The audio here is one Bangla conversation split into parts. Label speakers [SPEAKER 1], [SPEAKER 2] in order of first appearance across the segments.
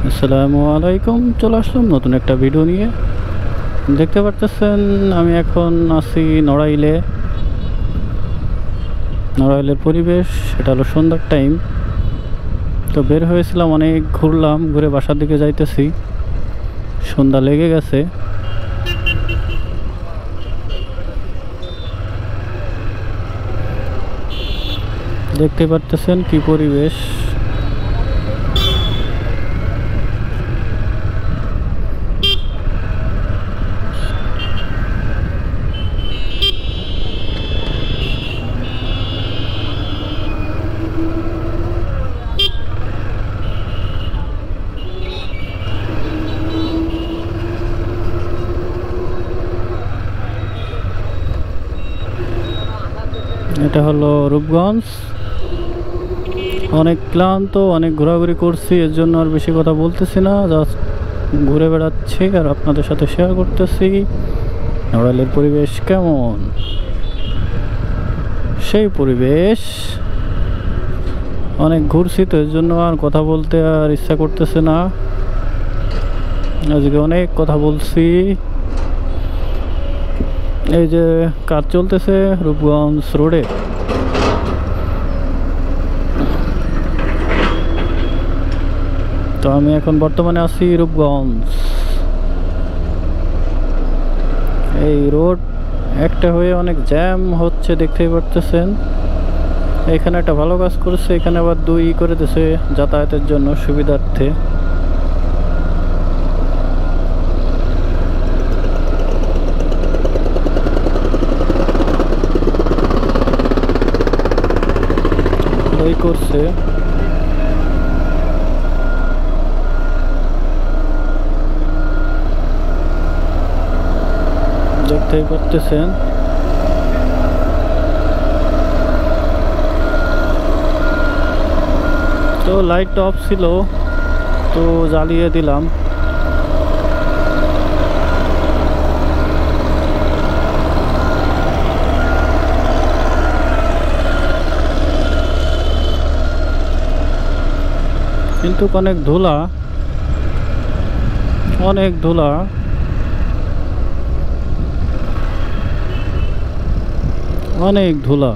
[SPEAKER 1] আসসালামু আলাইকুম। চলে আসলাম নতুন একটা ভিডিও নিয়ে। দেখতে পারতেছেন আমি এখন আছি নড়াইলে। নড়াইলের পরিবেশ এটা হলো সন্ধ্যার টাইম। তো বের হয়েছিলাম, অনেক ঘুরলাম, ঘুরে বাসার দিকে যাইতেছি। সন্ধ্যা লেগে গেছে। দেখতে পারতেছেন কি পরিবেশ। এটা হলো রূপগঞ্জ। অনেক ক্লান্ত, অনেক ঘোরাঘুরি করছি, এর জন্য আর বেশি কথা বলতেছি না, জাস্ট ঘুরে বেড়াচ্ছি আর আপনাদের সাথে শেয়ার করতেছি নড়াইলের পরিবেশ কেমন। সেই পরিবেশ, অনেক ঘুরছি তো এর জন্য আর কথা বলতে আর ইচ্ছা করতেছে না। আজকে অনেক কথা বলছি। এই যে কাজ চলতেছে রূপগঞ্জ রোডে। তো আমি এখন বর্তমানে আছি রূপগঞ্জ। এই রোড একটা হয়ে অনেক জ্যাম হচ্ছে, দেখতেই পারতেছেন। এখানে একটা ভালো কাজ করেছে, এখানে আবার দুই করে দিয়েছে যাতায়াতের জন্য সুবিধার্থে। ভালোই করছে। দেখতেই পারতেছেন। তো লাইটটা অফ ছিল, তো জ্বালিয়ে দিলাম। কিন্তু অনেক ধুলা, অনেক ধুলা, অনেক ধুলা।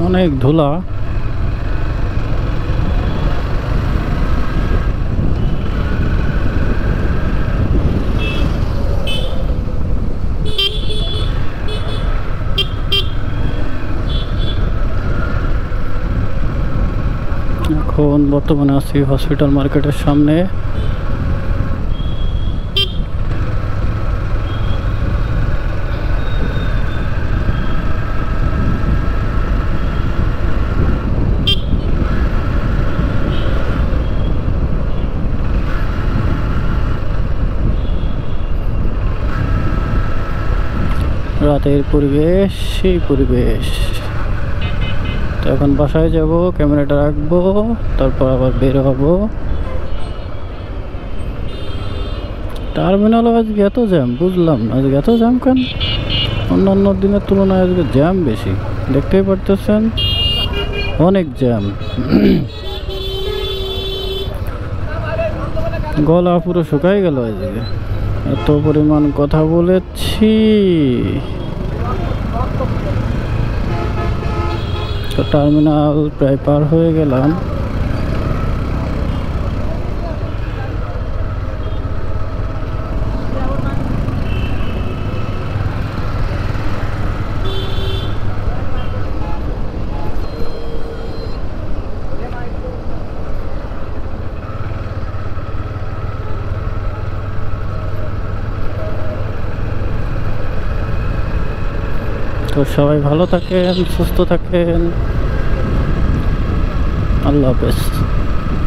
[SPEAKER 1] অনেক ধুলা। এখন বর্তমানে আছি হসপিটাল মার্কেটের সামনে। রাতের পরিবেশ, সেই পরিবেশ। তো এখন বাসায় যাব, ক্যামেরাটা রাখবো, তারপর আবার বের হব। টার্মিনালও আজকে এত জ্যাম, বুঝলাম না আজকে এত জ্যাম কেন। অন্যান্য দিনের তুলনায় আজকে জ্যাম বেশি, দেখতেই পারতেছেন। অনেক জ্যাম। গলা পুরো শুকাই গেল আজকে, এত পরিমাণ কথা বলেছি। তো টার্মিনাল প্রায় পার হয়ে গেলাম। তো সবাই ভালো থাকেন, সুস্থ থাকেন। আল্লাহ হাফেজ।